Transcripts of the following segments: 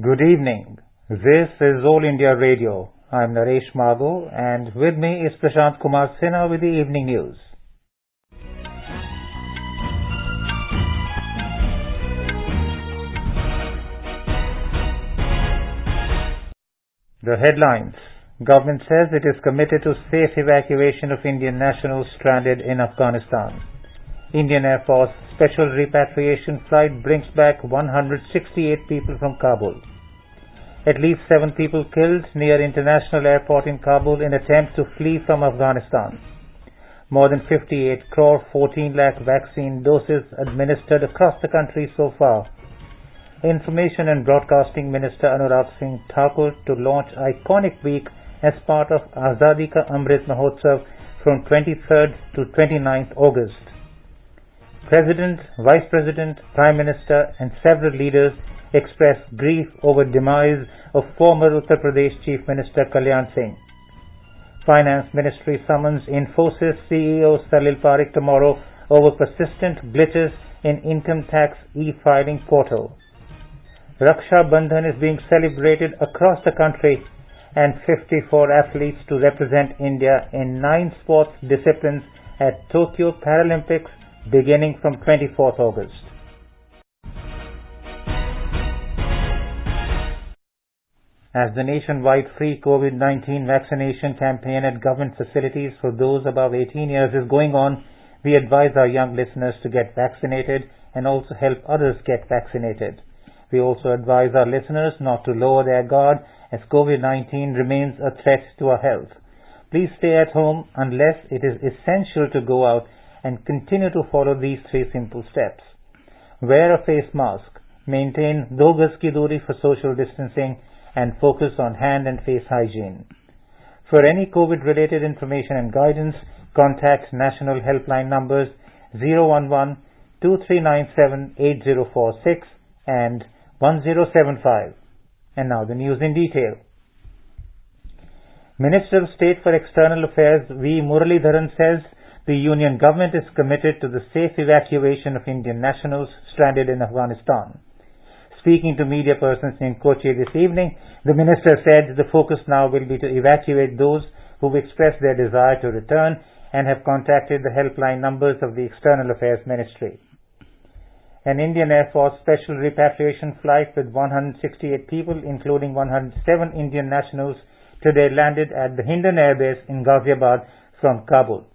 Good evening. This is All India Radio. I'm Naresh Madhu and with me is Prashant Kumar Sinha with the evening news. The headlines. Government says it is committed to safe evacuation of Indian nationals stranded in Afghanistan. Indian Air Force special repatriation flight brings back 168 people from Kabul. At least 7 people killed near International Airport in Kabul in attempt to flee from Afghanistan. More than 58 crore 14 lakh vaccine doses administered across the country so far. Information and Broadcasting Minister Anurag Singh Thakur to launch Iconic Week as part of Azadi Ka Amrit Mahotsav from 23rd to 29th August. President, Vice President, Prime Minister and several leaders expressed grief over demise of former Uttar Pradesh Chief Minister Kalyan Singh. Finance Ministry summons Infosys CEO Salil Parekh tomorrow over persistent glitches in income tax e-filing portal. Raksha Bandhan is being celebrated across the country and 54 athletes to represent India in 9 sports disciplines at Tokyo Paralympics beginning from 24th August. As the nationwide free COVID-19 vaccination campaign at government facilities for those above 18 years is going on, we advise our young listeners to get vaccinated and also help others get vaccinated. We also advise our listeners not to lower their guard as COVID-19 remains a threat to our health. Please stay at home unless it is essential to go out and continue to follow these 3 simple steps. Wear a face mask, maintain 2 gaz ki duri for social distancing, and focus on hand and face hygiene. For any COVID-related information and guidance, contact national helpline numbers 011-2397-8046 and 1075. And now the news in detail. Minister of State for External Affairs V. Muralidharan says the Union government is committed to the safe evacuation of Indian nationals stranded in Afghanistan. Speaking to media persons in Kochi this evening, the minister said the focus now will be to evacuate those who have expressed their desire to return and have contacted the helpline numbers of the External Affairs Ministry. An Indian Air Force special repatriation flight with 168 people, including 107 Indian nationals, today landed at the Hindon Air Base in Ghaziabad from Kabul.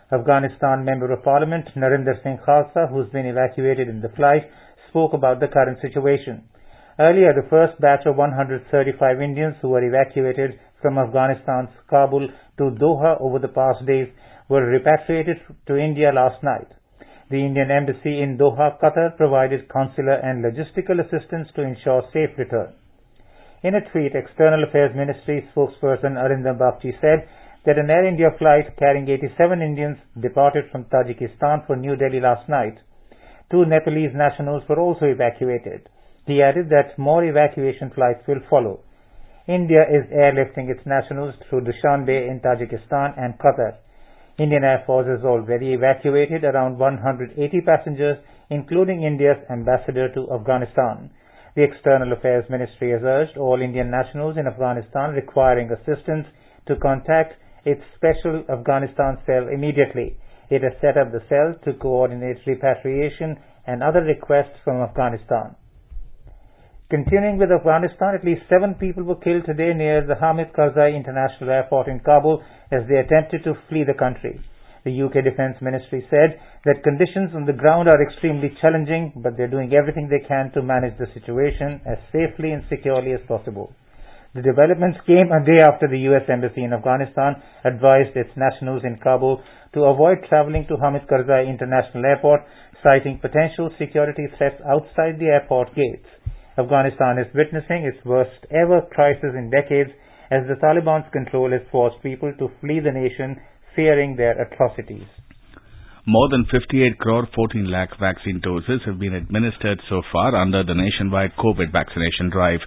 Afghanistan Member of Parliament Narinder Singh Khalsa, who's been evacuated in the flight, spoke about the current situation. Earlier, the first batch of 135 Indians who were evacuated from Afghanistan's Kabul to Doha over the past days were repatriated to India last night. The Indian Embassy in Doha, Qatar, provided consular and logistical assistance to ensure safe return. In a tweet, External Affairs Ministry spokesperson Arindam Bagchi said that an Air India flight carrying 87 Indians departed from Tajikistan for New Delhi last night. 2 Nepalese nationals were also evacuated. He added that more evacuation flights will follow. India is airlifting its nationals through Dushanbe in Tajikistan and Qatar. Indian Air Force has already evacuated around 180 passengers, including India's ambassador to Afghanistan. The External Affairs Ministry has urged all Indian nationals in Afghanistan requiring assistance to contact its special Afghanistan cell immediately. It has set up the cell to coordinate repatriation and other requests from Afghanistan. Continuing with Afghanistan, at least 7 people were killed today near the Hamid Karzai International Airport in Kabul as they attempted to flee the country. The UK Defence Ministry said that conditions on the ground are extremely challenging, but they're doing everything they can to manage the situation as safely and securely as possible. The developments came a day after the US Embassy in Afghanistan advised its nationals in Kabul to avoid traveling to Hamid Karzai International Airport, citing potential security threats outside the airport gates. Afghanistan is witnessing its worst ever crisis in decades as the Taliban's control has forced people to flee the nation, fearing their atrocities. More than 58 crore 14 lakh vaccine doses have been administered so far under the nationwide COVID vaccination drive.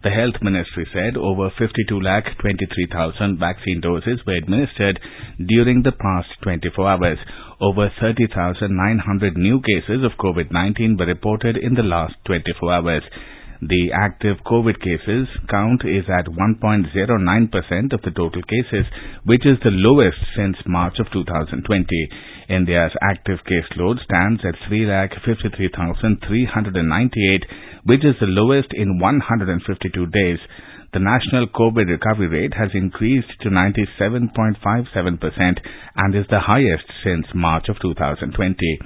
The Health Ministry said over 52 lakh 23,000 vaccine doses were administered during the past 24 hours. Over 30,900 new cases of COVID-19 were reported in the last 24 hours. The active COVID cases count is at 1.09% of the total cases, which is the lowest since March of 2020. India's active caseload stands at 3,53,398, which is the lowest in 152 days. The national COVID recovery rate has increased to 97.57% and is the highest since March of 2020.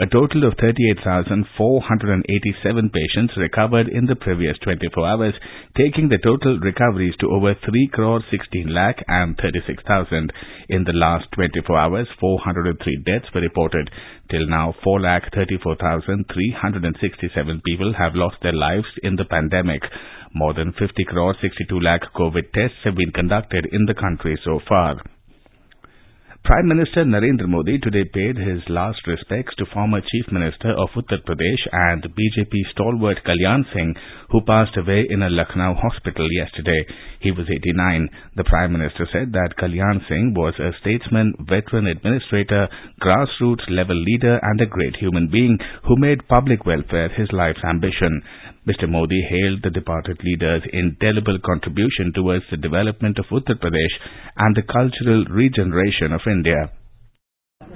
A total of 38,487 patients recovered in the previous 24 hours, taking the total recoveries to over 3,16 lakh and 36,000. In the last 24 hours, 403 deaths were reported. Till now, 4,34,367 people have lost their lives in the pandemic. More than 50,62 lakh COVID tests have been conducted in the country so far. Prime Minister Narendra Modi today paid his last respects to former Chief Minister of Uttar Pradesh and BJP stalwart Kalyan Singh, who passed away in a Lucknow hospital yesterday. He was 89. The Prime Minister said that Kalyan Singh was a statesman, veteran administrator, grassroots level leader and a great human being who made public welfare his life's ambition. Mr. Modi hailed the departed leader's indelible contribution towards the development of Uttar Pradesh and the cultural regeneration of India.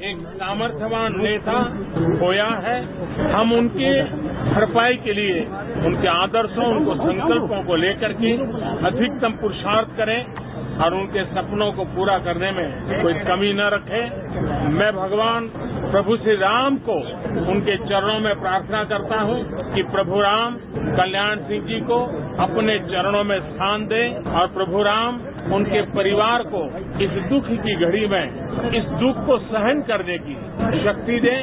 एक सामर्थ्यवान नेता खोया है। हम उनके भरपाई के लिए उनके आदर्शों, उनको संकल्पों को लेकर के अधिकतम पुरुषार्थ करें और उनके सपनों को पूरा करने में कोई कमी न रखें। मैं भगवान प्रभु श्री राम को उनके चरणों में प्रार्थना करता हूं कि प्रभु राम कल्याण सिंह जी को अपने चरणों में स्थान दें और प्रभु राम उनके परिवार को इस दुख की घड़ी में इस दुख को सहन करने की शक्ति दें।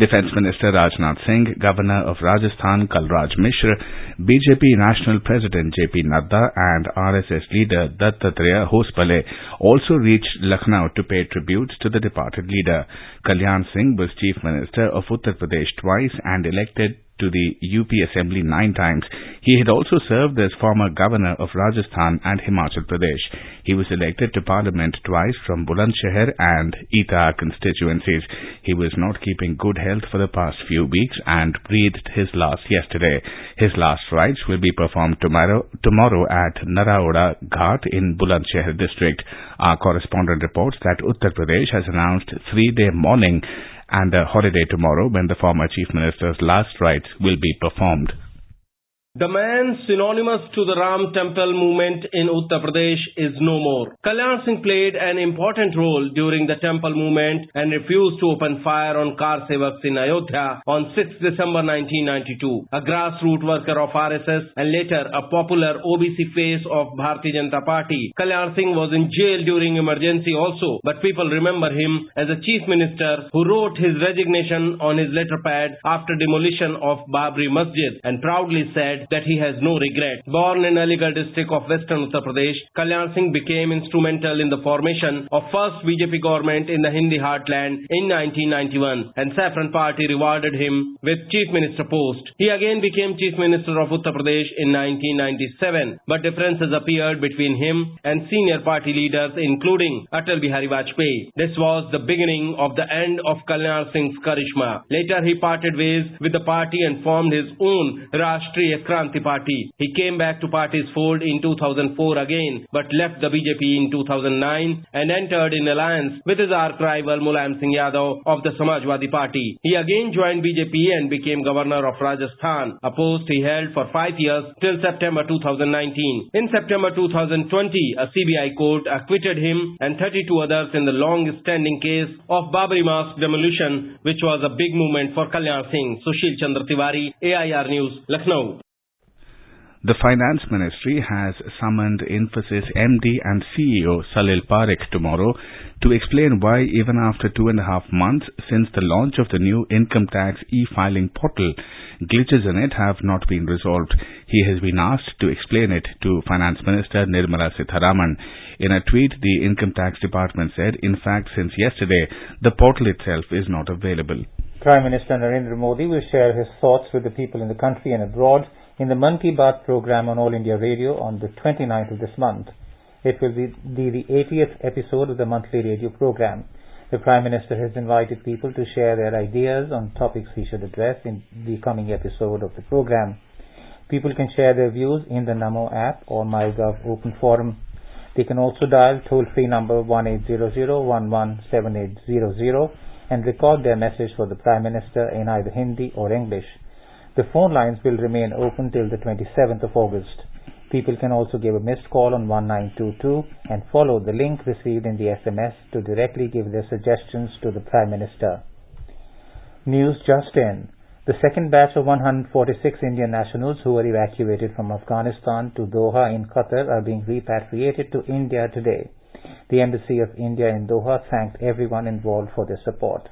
Defence Minister Rajnath Singh, Governor of Rajasthan Kalraj Mishra, BJP National President JP Nadda and RSS leader Dattatreya Hospale also reached Lucknow to pay tribute to the departed leader. Kalyan Singh was Chief Minister of Uttar Pradesh twice and elected to the UP Assembly 9 times. He had also served as former Governor of Rajasthan and Himachal Pradesh. He was elected to Parliament twice from Bulandshahr and Etah constituencies. He was not keeping good health for the past few weeks and breathed his last yesterday. His last rites will be performed tomorrow at Naraoda Ghat in Bulandshahr district. Our correspondent reports that Uttar Pradesh has announced 3-day mourning and a holiday tomorrow when the former Chief Minister's last rites will be performed. The man synonymous to the Ram Temple movement in Uttar Pradesh is no more. Kalyan Singh played an important role during the temple movement and refused to open fire on car sevaks in Ayodhya on 6 December 1992. A grassroots worker of RSS and later a popular OBC face of Bharatiya Janata Party, Kalyan Singh was in jail during emergency also, but people remember him as a chief minister who wrote his resignation on his letterpad after demolition of Babri Masjid and proudly said that he has no regret. Born in Aligarh district of western Uttar Pradesh, Kalyan Singh became instrumental in the formation of first BJP government in the Hindi heartland in 1991 and Saffron Party rewarded him with Chief Minister post. He again became Chief Minister of Uttar Pradesh in 1997, but differences appeared between him and senior party leaders including Atal Bihari Vajpayee. This was the beginning of the end of Kalyan Singh's charisma. Later he parted ways with the party and formed his own Rashtriya Kranti Party. He came back to party's fold in 2004 again, but left the BJP in 2009 and entered in alliance with his arch-rival Mulayam Singh Yadav of the Samajwadi Party. He again joined BJP and became Governor of Rajasthan, a post he held for 5 years till September 2019. In September 2020, a CBI court acquitted him and 32 others in the long-standing case of Babri Mosque demolition, which was a big movement for Kalyan Singh. Sushil Chandra Tiwari, AIR News, Lucknow. The Finance Ministry has summoned Infosys MD and CEO Salil Parekh tomorrow to explain why even after 2.5 months since the launch of the new income tax e-filing portal, glitches in it have not been resolved. He has been asked to explain it to Finance Minister Nirmala Sitharaman. In a tweet, the Income Tax Department said, in fact, since yesterday, the portal itself is not available. Prime Minister Narendra Modi will share his thoughts with the people in the country and abroad in the Mann Ki Baat program on All India Radio on the 29th of this month. It will be the 80th episode of the monthly radio program. The Prime Minister has invited people to share their ideas on topics he should address in the coming episode of the program. People can share their views in the Namo app or MyGov Open Forum. They can also dial toll-free number 1800-117800 and record their message for the Prime Minister in either Hindi or English. The phone lines will remain open till the 27th of August. People can also give a missed call on 1922 and follow the link received in the SMS to directly give their suggestions to the Prime Minister. News just in. The second batch of 146 Indian nationals who were evacuated from Afghanistan to Doha in Qatar are being repatriated to India today. The Embassy of India in Doha thanked everyone involved for their support.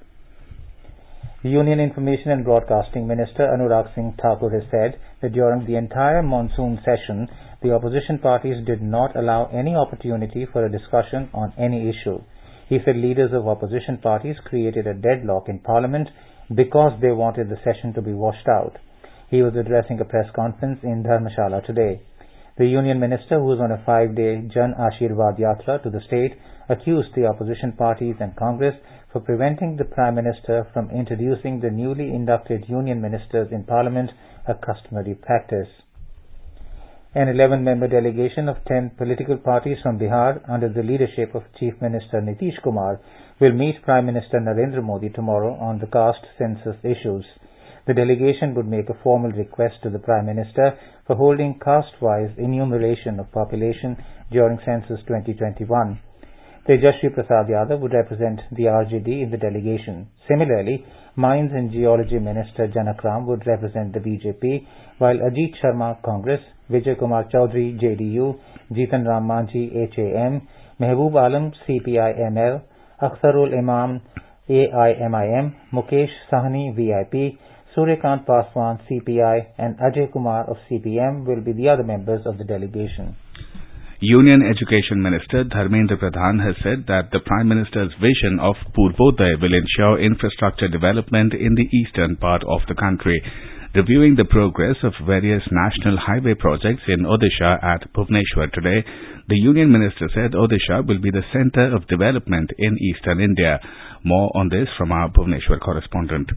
The Union Information and Broadcasting Minister Anurag Singh Thakur has said that during the entire monsoon session, the opposition parties did not allow any opportunity for a discussion on any issue. He said leaders of opposition parties created a deadlock in Parliament because they wanted the session to be washed out. He was addressing a press conference in Dharmshala today. The Union Minister, who was on a 5-day Jan Ashirwad Yatra to the state, accused the opposition parties and Congress for preventing the Prime Minister from introducing the newly inducted Union Ministers in Parliament, a customary practice. An 11-member delegation of 10 political parties from Bihar under the leadership of Chief Minister Nitish Kumar will meet Prime Minister Narendra Modi tomorrow on the caste census issues. The delegation would make a formal request to the Prime Minister for holding caste-wise enumeration of population during Census 2021. Tejasvi Prasad Yadav would represent the RJD in the delegation. Similarly, Mines and Geology Minister Janak Ram would represent the BJP, while Ajit Sharma Congress, Vijay Kumar Chaudhary JDU, Jitan Ram Manjhi HAM, Mehboob Alam CPI-ML, Akhtarul Imam AIMIM, Mukesh Sahni VIP, Suryakant Paswan CPI and Ajay Kumar of CPM will be the other members of the delegation. Union Education Minister Dharmendra Pradhan has said that the Prime Minister's vision of Purvodaya will ensure infrastructure development in the eastern part of the country. Reviewing the progress of various national highway projects in Odisha at Bhubaneswar today, the Union Minister said Odisha will be the centre of development in eastern India. More on this from our Bhubaneswar correspondent.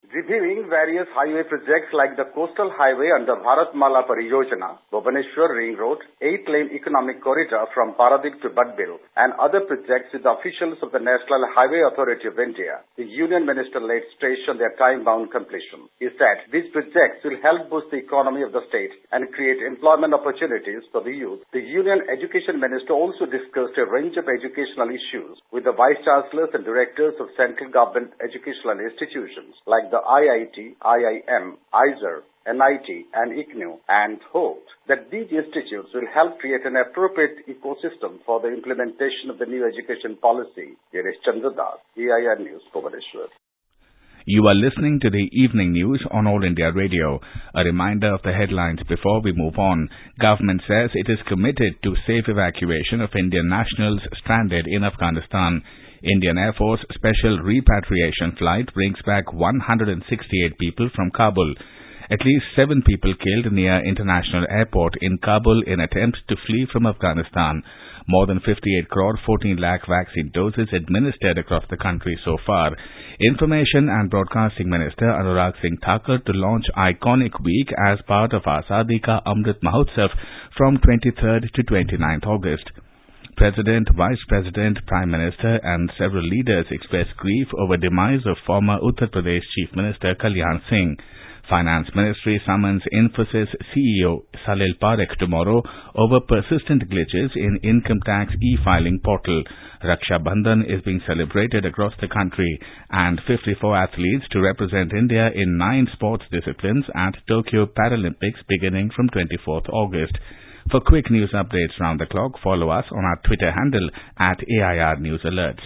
Reviewing various highway projects like the Coastal Highway under Bharatmala Pariyojana, Bhubaneswar Ring Road, 8-lane economic corridor from Paradip to Badbil, and other projects with the officials of the National Highway Authority of India, the Union Minister laid stress on their time-bound completion. He said these projects will help boost the economy of the state and create employment opportunities for the youth. The Union Education Minister also discussed a range of educational issues with the Vice Chancellors and Directors of central government educational institutions like the IIT, IIM, IISER, NIT and IGNOU, and hoped that these institutes will help create an appropriate ecosystem for the implementation of the new education policy. Here is Chandra Das, EIR News, Bhubaneswar. You are listening to the evening news on All India Radio. A reminder of the headlines before we move on. Government says it is committed to safe evacuation of Indian nationals stranded in Afghanistan. Indian Air Force Special Repatriation Flight brings back 168 people from Kabul. At least 7 people killed near International Airport in Kabul in attempts to flee from Afghanistan. More than 58 crore 14 lakh vaccine doses administered across the country so far. Information and Broadcasting Minister Anurag Singh Thakur to launch Iconic Week as part of Azadi Ka Amrit Mahotsav from 23rd to 29th August. President, Vice President, Prime Minister and several leaders expressed grief over demise of former Uttar Pradesh Chief Minister Kalyan Singh. Finance Ministry summons Infosys CEO Salil Parekh tomorrow over persistent glitches in income tax e-filing portal. Raksha Bandhan is being celebrated across the country and 54 athletes to represent India in 9 sports disciplines at Tokyo Paralympics beginning from 24th August. For quick news updates round the clock, follow us on our Twitter handle at AIR News Alerts.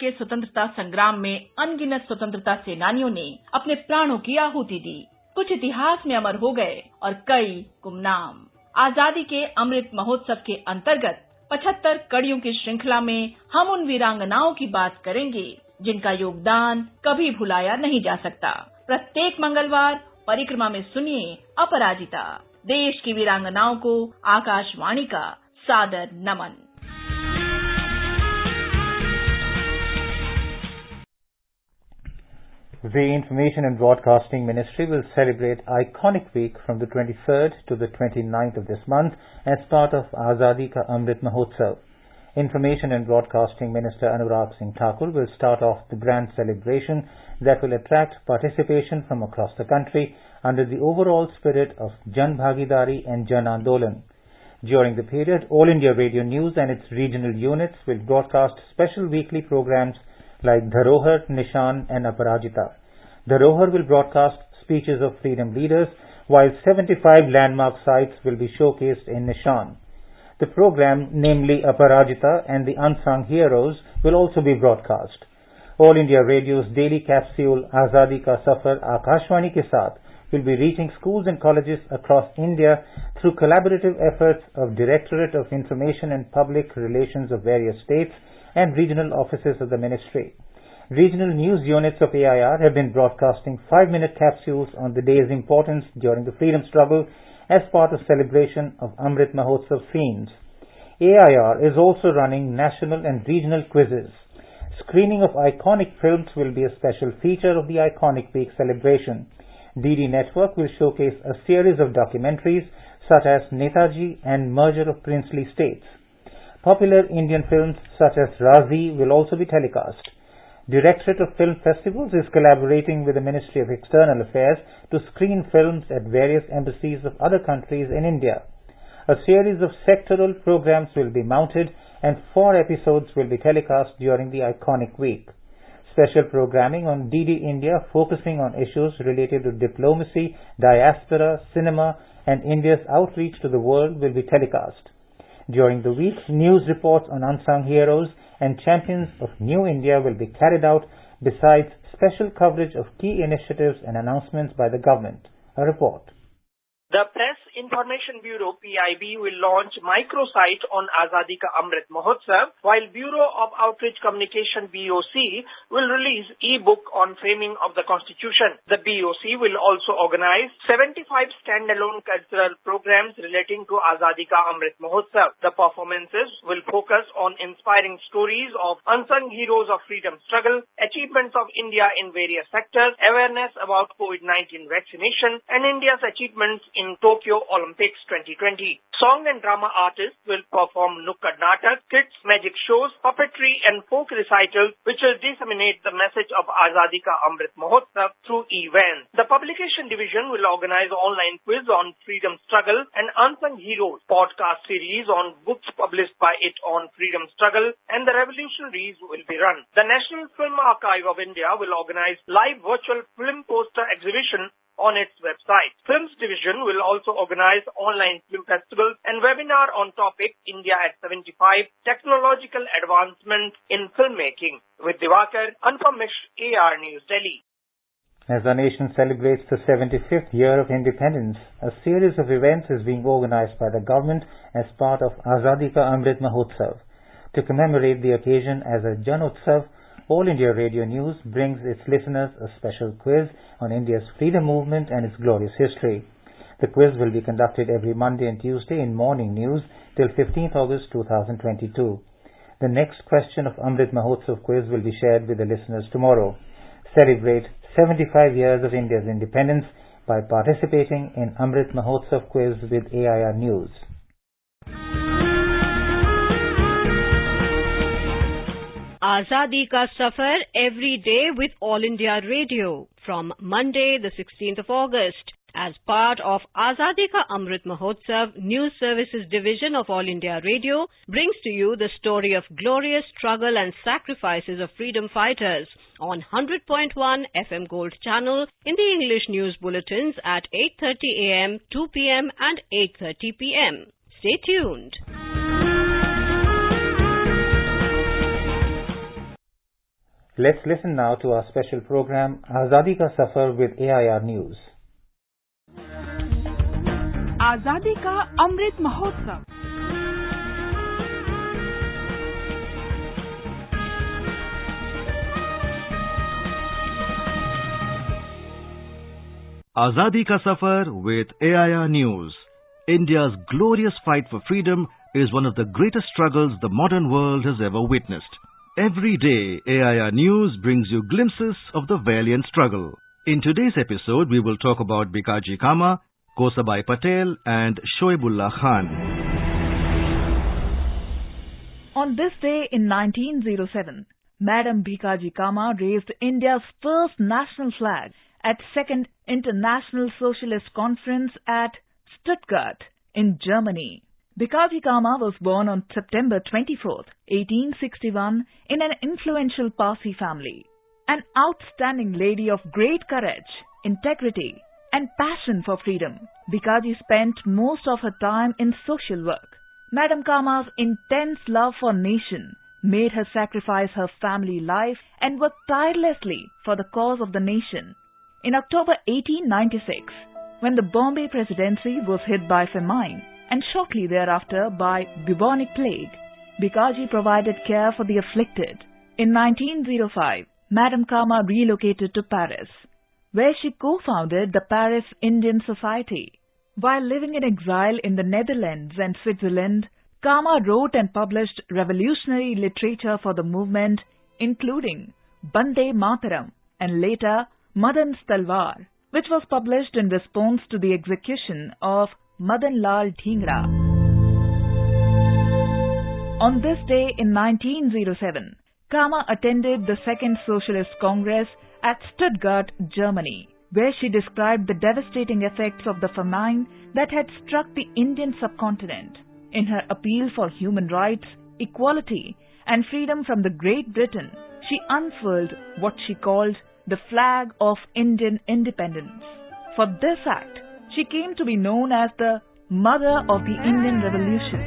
के स्वतंत्रता संग्राम में अनगिनत स्वतंत्रता सेनानियों ने अपने प्राणों की आहुति दी। कुछ इतिहास में अमर हो गए और कई गुमनाम। आजादी के अमृत महोत्सव के अंतर्गत 75 कड़ियों की श्रृंखला में हम उन वीरांगनाओं की बात करेंगे जिनका योगदान कभी भुलाया नहीं जा सकता। प्रत्येक मंगलवार परिक्रमा में सुनिए अपराजिता, देश की वीरांगनाओं को आकाशवाणी का सादर नमन। The Information and Broadcasting Ministry will celebrate Iconic Week from the 23rd to the 29th of this month as part of Azadi Ka Amrit Mahotsav. Information and Broadcasting Minister Anurag Singh Thakur will start off the grand celebration that will attract participation from across the country under the overall spirit of Jan Bhagidari and Jan Andolan. During the period, All India Radio News and its regional units will broadcast special weekly programs like Dharohar, Nishan and Aparajita. Dharohar will broadcast speeches of freedom leaders, while 75 landmark sites will be showcased in Nishan. The program, namely Aparajita and the Unsung Heroes, will also be broadcast. All India Radio's daily capsule Azadi Ka Safar Akashwani ke Saath will be reaching schools and colleges across India through collaborative efforts of Directorate of Information and Public Relations of various states and regional offices of the ministry. Regional news units of AIR have been broadcasting 5-minute capsules on the day's importance during the freedom struggle as part of celebration of Amrit Mahotsav themes. AIR is also running national and regional quizzes. Screening of iconic films will be a special feature of the Iconic Week celebration. DD Network will showcase a series of documentaries such as Netaji and Merger of Princely States. Popular Indian films such as Razi will also be telecast. Directorate of Film Festivals is collaborating with the Ministry of External Affairs to screen films at various embassies of other countries in India. A series of sectoral programs will be mounted and 4 episodes will be telecast during the Iconic Week. Special programming on DD India focusing on issues related to diplomacy, diaspora, cinema and India's outreach to the world will be telecast. During the week, news reports on unsung heroes and champions of New India will be carried out, besides special coverage of key initiatives and announcements by the government. A report. The Press Information Bureau PIB will launch microsite on Azadi Ka Amrit Mahotsav, while Bureau of Outreach Communication BOC will release e-book on framing of the Constitution. The BOC will also organize 75 standalone cultural programs relating to Azadi Ka Amrit Mahotsav. The performances will focus on inspiring stories of unsung heroes of freedom struggle, achievements of India in various sectors, awareness about COVID-19 vaccination, and India's achievements in Tokyo Olympics 2020. Song and drama artists will perform Nukkad Natak, kids, magic shows, puppetry and folk recitals which will disseminate the message of Azadi Ka Amrit Mahotsav through events. The publication division will organize online quiz on freedom struggle and unsung heroes, podcast series on books published by it on freedom struggle, and the revolutionaries will be run. The National Film Archive of India will organize live virtual film poster exhibition on its website. Films Division will also organize online film festivals and webinar on topic India at 75, Technological Advancements in Filmmaking. With Divakar, Anupam Mishra, AR News, Delhi. As our nation celebrates the 75th year of independence, a series of events is being organized by the government as part of Azadi Ka Amrit Mahotsav. To commemorate the occasion as a Jan Utsav, All India Radio News brings its listeners a special quiz on India's freedom movement and its glorious history. The quiz will be conducted every Monday and Tuesday in morning news till 15th August 2022. The next question of Amrit Mahotsav quiz will be shared with the listeners tomorrow. Celebrate 75 years of India's independence by participating in Amrit Mahotsav quiz with AIR News. Azadi Ka Safar every day with All India Radio from Monday the 16th of August. As part of Azadi Ka Amrit Mahotsav, News Services Division of All India Radio brings to you the story of glorious struggle and sacrifices of freedom fighters on 100.1 FM Gold channel in the English news bulletins at 8:30 a.m., 2 p.m. and 8:30 p.m. Stay tuned. Let's listen now to our special program Azadi Ka Safar with AIR News. आजादी का Amrit Mahotsav. Azadi Ka Safar with AIR News. India's glorious fight for freedom is one of the greatest struggles the modern world has ever witnessed. Every day, AIR News brings you glimpses of the valiant struggle. In today's episode, we will talk about Bikaji Cama, Gosabai Patel and Shoaibullah Khan. On this day in 1907, Madam Bikaji Cama raised India's first national flag at Second International Socialist Conference at Stuttgart in Germany. Bikaji Cama was born on September 24th, 1861 in an influential Parsi family. An outstanding lady of great courage, integrity and passion for freedom, Bikaji spent most of her time in social work. Madam Cama's intense love for nation made her sacrifice her family life and work tirelessly for the cause of the nation. In October 1896, when the Bombay Presidency was hit by famine and shortly thereafter by bubonic plague, Bikaji provided care for the afflicted. In 1905, Madam Cama relocated to Paris, where she co-founded the Paris Indian Society. While living in exile in the Netherlands and Switzerland, Cama wrote and published revolutionary literature for the movement, including Bande Mataram and later Madan Talwar, which was published in response to the execution of Madan Lal Dhingra. On this day in 1907, Cama attended the Second Socialist Congress at Stuttgart, Germany, where she described the devastating effects of the famine that had struck the Indian subcontinent. In her appeal for human rights, equality and freedom from the Great Britain, she unfurled what she called the flag of Indian independence. For this act, she came to be known as the Mother of the Indian Revolution.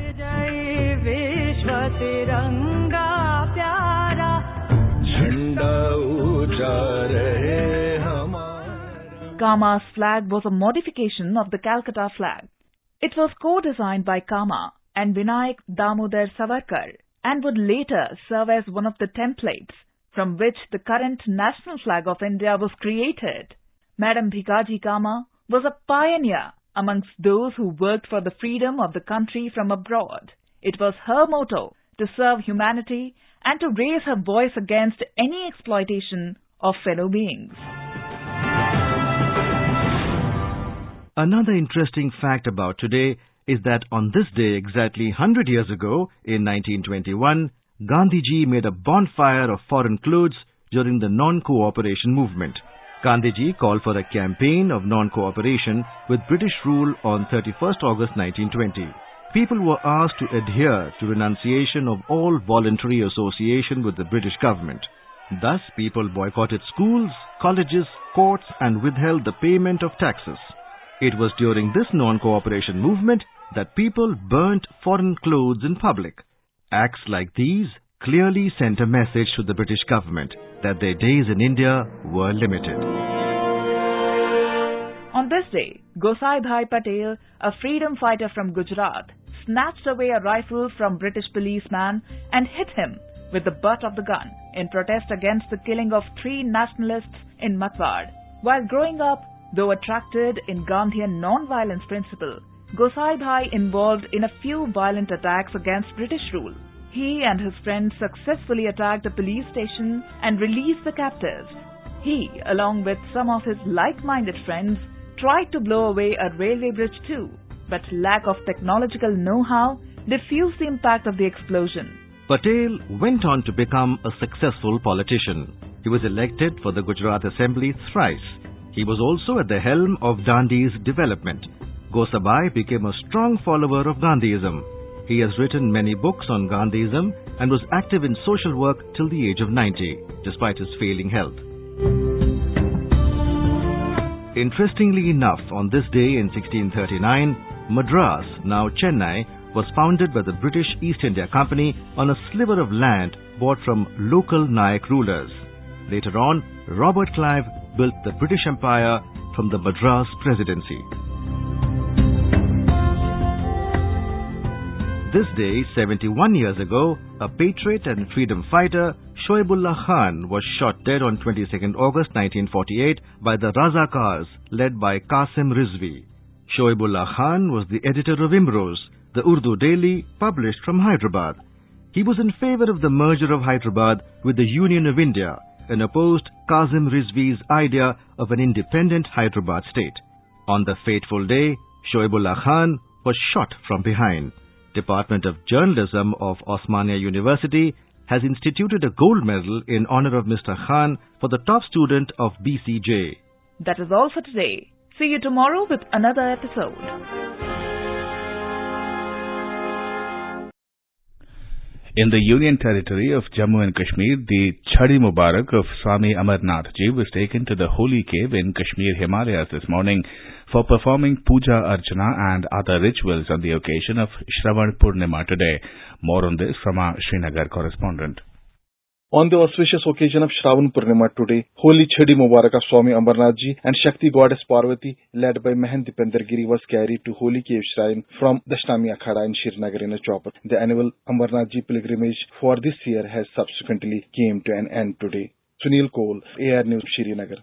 Cama's flag was a modification of the Calcutta flag. It was co-designed by Cama and Vinayak Damodar Savarkar and would later serve as one of the templates from which the current national flag of India was created. Madam Bikaji Cama was a pioneer amongst those who worked for the freedom of the country from abroad. It was her motto to serve humanity and to raise her voice against any exploitation of fellow beings. Another interesting fact about today is that on this day exactly 100 years ago, in 1921, Gandhiji made a bonfire of foreign clothes during the non-cooperation movement. Gandhiji called for a campaign of non-cooperation with British rule on 31st August 1920. People were asked to adhere to renunciation of all voluntary association with the British government. Thus, people boycotted schools, colleges, courts and withheld the payment of taxes. It was during this non-cooperation movement that people burnt foreign clothes in public. Acts like these clearly sent a message to the British government that their days in India were limited. On this day, Gosai Bhai Patel, a freedom fighter from Gujarat, snatched away a rifle from British policeman and hit him with the butt of the gun in protest against the killing of 3 nationalists in Matwad. While growing up, though attracted in Gandhian non-violence principle, Gosai Bhai involved in a few violent attacks against British rule. He and his friends successfully attacked a police station and released the captives. He, along with some of his like-minded friends, tried to blow away a railway bridge too, but lack of technological know-how diffused the impact of the explosion. Patel went on to become a successful politician. He was elected for the Gujarat Assembly thrice. He was also at the helm of Dandi's development. Gosabai became a strong follower of Gandhiism. He has written many books on Gandhiism and was active in social work till the age of 90, despite his failing health. Interestingly enough, on this day in 1639, Madras, now Chennai, was founded by the British East India Company on a sliver of land bought from local Nayak rulers. Later on, Robert Clive built the British Empire from the Madras Presidency. This day, 71 years ago, a patriot and freedom fighter, Shoaibullah Khan, was shot dead on 22nd August 1948 by the Razakars, led by Qasim Rizvi. Shoaibullah Khan was the editor of Imroz, the Urdu daily published from Hyderabad. He was in favor of the merger of Hyderabad with the Union of India and opposed Qasim Rizvi's idea of an independent Hyderabad state. On the fateful day, Shoaibullah Khan was shot from behind. Department of Journalism of Osmania University has instituted a gold medal in honor of Mr. Khan for the top student of BCJ. That is all for today. See you tomorrow with another episode. In the Union Territory of Jammu and Kashmir, the Chhadi Mubarak of Swami Amarnath Ji was taken to the Holy Cave in Kashmir Himalayas this morning for performing Puja Archana and other rituals on the occasion of Shravan Purnima today. More on this from our Srinagar correspondent. On the auspicious occasion of Shravan Purnima today, Holy Chhadi Mubarak of Swami Amarnath Ji and Shakti Goddess Parvati, led by Mahant Dipender Giri, was carried to Holy Cave Shrine from Dashtami Akhada in Srinagar in a chopper. The annual Amarnath Ji pilgrimage for this year has subsequently came to an end today. Sunil Kohl, AR News, Srinagar.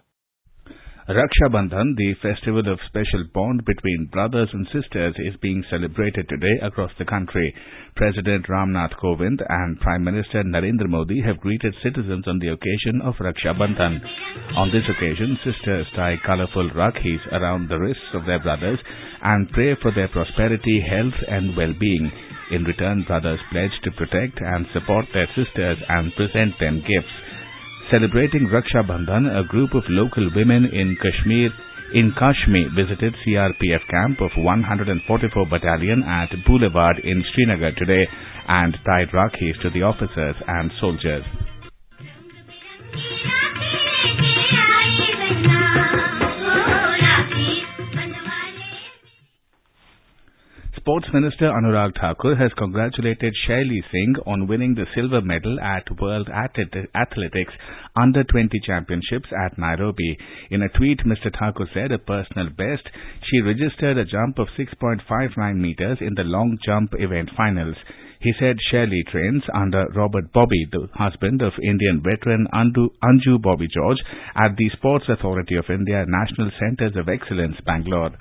Raksha Bandhan, the festival of special bond between brothers and sisters, is being celebrated today across the country. President Ramnath Kovind and Prime Minister Narendra Modi have greeted citizens on the occasion of Raksha Bandhan. On this occasion, sisters tie colourful rakhis around the wrists of their brothers and pray for their prosperity, health and well-being. In return, brothers pledge to protect and support their sisters and present them gifts. Celebrating Raksha Bandhan, a group of local women in Kashmir visited CRPF camp of 144 Battalion at Boulevard in Srinagar today and tied rakhis to the officers and soldiers. Sports Minister Anurag Thakur has congratulated Shaili Singh on winning the silver medal at World Athletics Under-20 Championships at Nairobi. In a tweet, Mr. Thakur said a personal best. She registered a jump of 6.59 meters in the long jump event finals. He said Shaili trains under Robert Bobby, the husband of Indian veteran Anju Bobby George, at the Sports Authority of India National Centres of Excellence, Bangalore.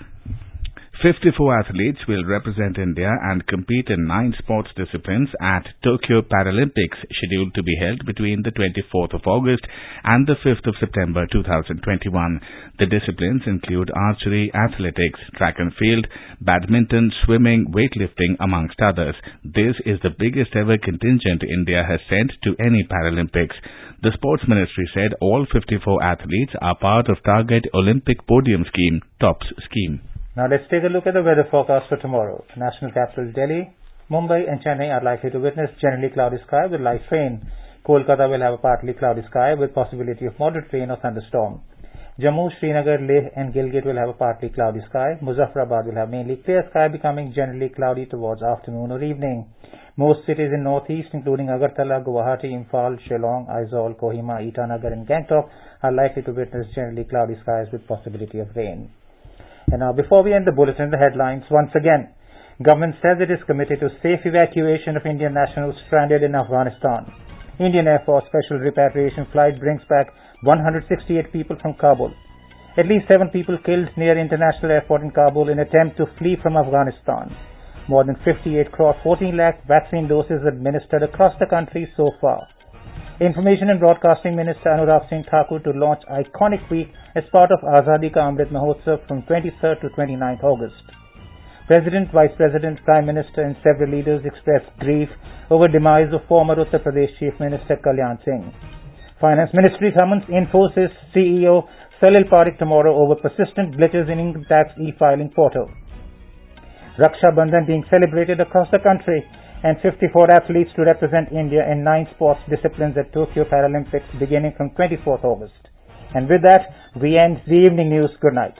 54 athletes will represent India and compete in 9 sports disciplines at Tokyo Paralympics, scheduled to be held between the 24th of August and the 5th of September 2021. The disciplines include archery, athletics, track and field, badminton, swimming, weightlifting, amongst others. This is the biggest ever contingent India has sent to any Paralympics. The Sports Ministry said all 54 athletes are part of Target Olympic Podium Scheme, TOPS scheme. Now let's take a look at the weather forecast for tomorrow. National capital Delhi, Mumbai and Chennai are likely to witness generally cloudy sky with light rain. Kolkata will have a partly cloudy sky with possibility of moderate rain or thunderstorm. Jammu, Srinagar, Leh and Gilgit will have a partly cloudy sky. Muzaffarabad will have mainly clear sky, becoming generally cloudy towards afternoon or evening. Most cities in northeast, including Agartala, Guwahati, Imphal, Shillong, Aizawl, Kohima, Itanagar and Gangtok, are likely to witness generally cloudy skies with possibility of rain. And now, before we end the bulletin, the headlines once again. Government says it is committed to safe evacuation of Indian nationals stranded in Afghanistan. Indian Air Force special repatriation flight brings back 168 people from Kabul. At least 7 people killed near International Airport in Kabul in attempt to flee from Afghanistan. More than 58 crore 14 lakh vaccine doses administered across the country so far. Information and Broadcasting Minister Anurag Singh Thakur to launch Iconic Week as part of Azadi Ka Amrit Mahotsav from 23rd to 29th August. President, Vice President, Prime Minister and several leaders expressed grief over demise of former Uttar Pradesh Chief Minister Kalyan Singh. Finance Ministry summons Infosys CEO Salil Parekh tomorrow over persistent glitches in income tax e-filing portal. Raksha Bandhan being celebrated across the country and 54 athletes to represent India in 9 sports disciplines at Tokyo Paralympics beginning from 24th August. And with that, we end the evening news. Good night.